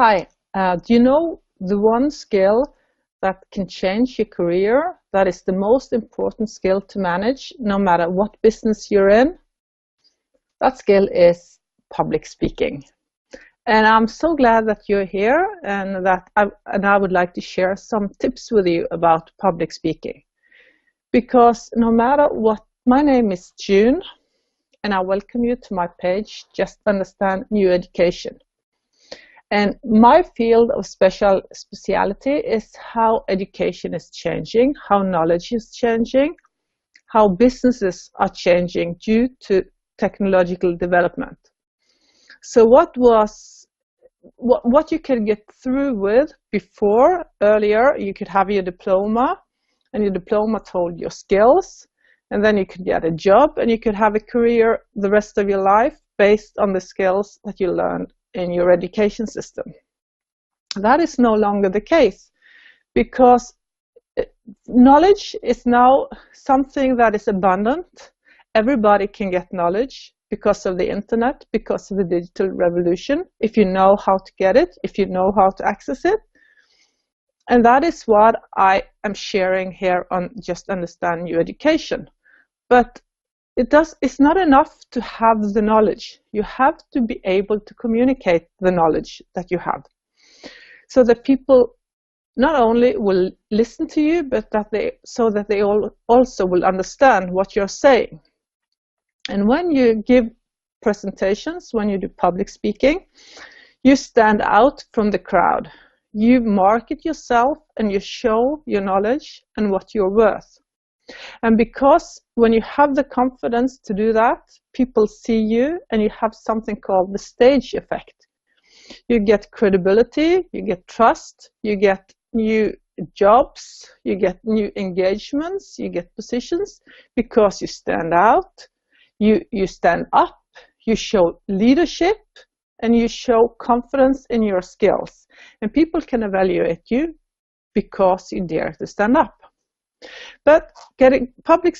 Hi, do you know the one skill that can change your career? That is the most important skill to manage, no matter what business you're in. That skill is public speaking. And I'm so glad that you're here and I would like to share some tips with you about public speaking. Because no matter what, my name is June, and I welcome you to my page, Just Understand New Education. And my field of speciality is how education is changing, how knowledge is changing, how businesses are changing due to technological development. So what you could get through with before, earlier, you could have your diploma, and your diploma told your skills, and then you could get a job, and you could have a career the rest of your life based on the skills that you learned in your education system. That is no longer the case, because knowledge is now something that is abundant. Everybody can get knowledge because of the internet, because of the digital revolution, if you know how to get it, if you know how to access it. And that is what I am sharing here on Just Understand New Education. But it's not enough to have the knowledge. You have to be able to communicate the knowledge that you have, so that people not only will listen to you, but so that they also will understand what you're saying. And when you give presentations, when you do public speaking, you stand out from the crowd. You market yourself and you show your knowledge and what you're worth. And because when you have the confidence to do that, people see you and you have something called the stage effect. You get credibility, you get trust, you get new jobs, you get new engagements, you get positions because you stand out, you stand up, you show leadership, and you show confidence in your skills. And people can evaluate you because you dare to stand up. But getting public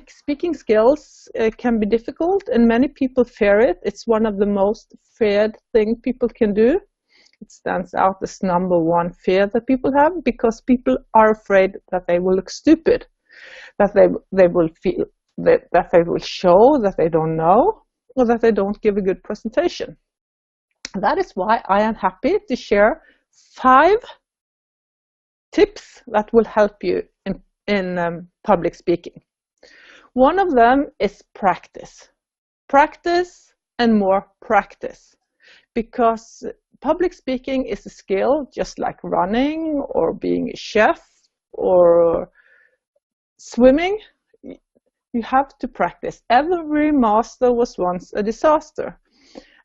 speaking skills can be difficult, and many people fear it. It's one of the most feared things people can do. It stands out as number one fear that people have, because people are afraid that they will look stupid, that they will feel that they will show that they don't know, or that they don't give a good presentation. That is why I am happy to share 5 tips that will help you in public speaking. One of them is practice. Practice and more practice. Because public speaking is a skill just like running or being a chef or swimming. You have to practice. Every master was once a disaster.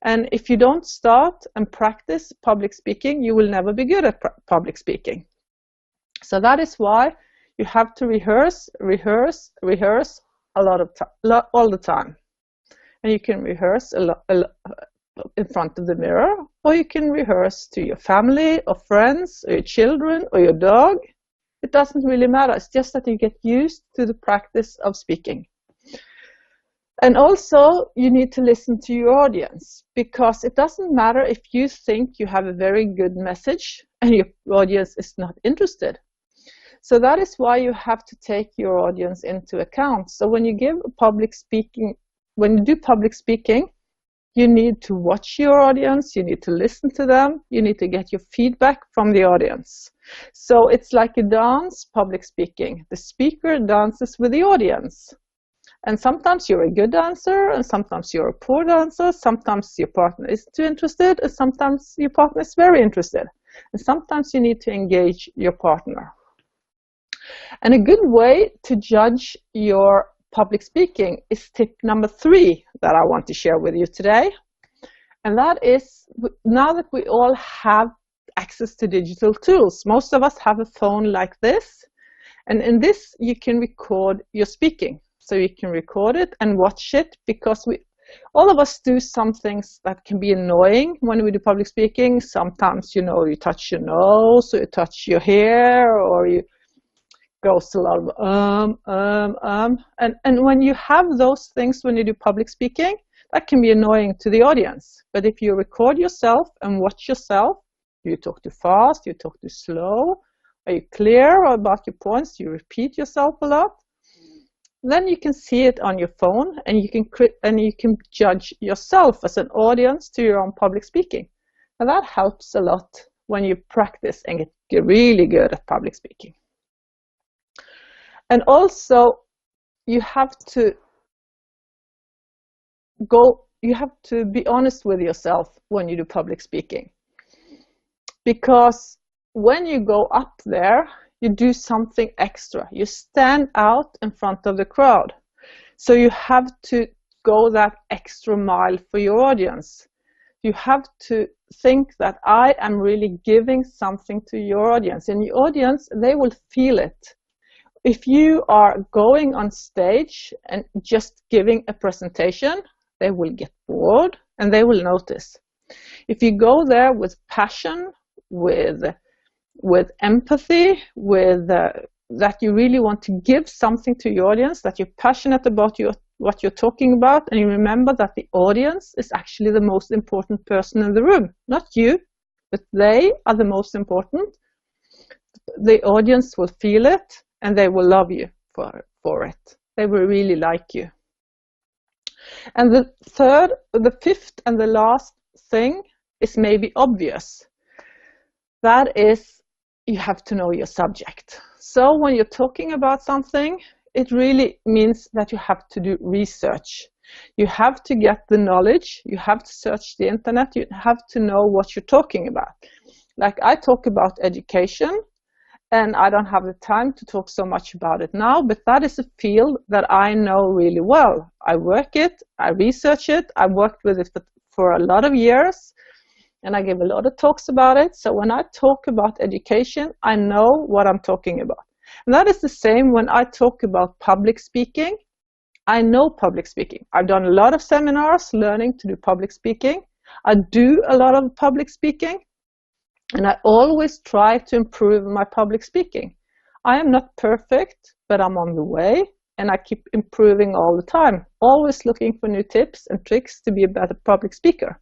And if you don't start and practice public speaking, you will never be good at public speaking. So that is why you have to rehearse all the time. And you can rehearse a lot in front of the mirror, or you can rehearse to your family or friends or your children or your dog. It doesn't really matter. It's just that you get used to the practice of speaking. And also, you need to listen to your audience, because it doesn't matter if you think you have a very good message and your audience is not interested. So that is why you have to take your audience into account. So when you do public speaking, you need to watch your audience, you need to listen to them, you need to get your feedback from the audience. So it's like a dance, public speaking. The speaker dances with the audience. And sometimes you're a good dancer, and sometimes you're a poor dancer, sometimes your partner is too interested, and sometimes your partner is very interested. And sometimes you need to engage your partner. And a good way to judge your public speaking is tip number 3 that I want to share with you today. And that is, now that we all have access to digital tools, most of us have a phone like this. And in this, you can record your speaking. So you can record it and watch it, because all of us do some things that can be annoying when we do public speaking. Sometimes, you touch your nose, or you touch your hair, or you goes a lot of and when you have those things when you do public speaking, that can be annoying to the audience. But if you record yourself and watch yourself, do you talk too fast? Do you talk too slow? Are you clear about your points? Do you repeat yourself a lot? Then you can see it on your phone, and you can judge yourself as an audience to your own public speaking. And that helps a lot when you practice and get really good at public speaking. And also, you have to be honest with yourself when you do public speaking. Because when you go up there, you do something extra. You stand out in front of the crowd. So you have to go that extra mile for your audience. You have to think that I am really giving something to your audience. And your audience, they will feel it. If you are going on stage and just giving a presentation, they will get bored and they will notice. If you go there with passion, with empathy, that you really want to give something to your audience, that you're passionate about what you're talking about, and you remember that the audience is actually the most important person in the room, not you, but they are the most important. The audience will feel it, and they will love you for it. They will really like you. And the fifth and the last thing is maybe obvious. That is, you have to know your subject. So when you're talking about something, it really means that you have to do research. You have to get the knowledge. You have to search the internet. You have to know what you're talking about. Like I talk about education, and I don't have the time to talk so much about it now, but that is a field that I know really well. I work it, I research it, I worked with it for a lot of years, and I give a lot of talks about it. So when I talk about education, I know what I'm talking about. And that is the same when I talk about public speaking. I know public speaking. I've done a lot of seminars learning to do public speaking. I do a lot of public speaking. And I always try to improve my public speaking. I am not perfect, but I'm on the way, and I keep improving all the time, always looking for new tips and tricks to be a better public speaker.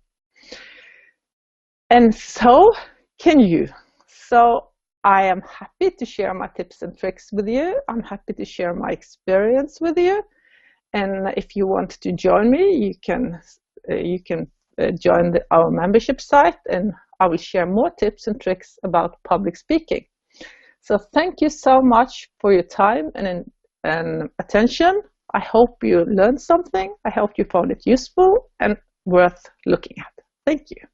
And so can you. So I am happy to share my tips and tricks with you. I'm happy to share my experience with you. And if you want to join me, you can join our membership site, and I will share more tips and tricks about public speaking. So thank you so much for your time and attention. I hope you learned something. I hope you found it useful and worth looking at. Thank you.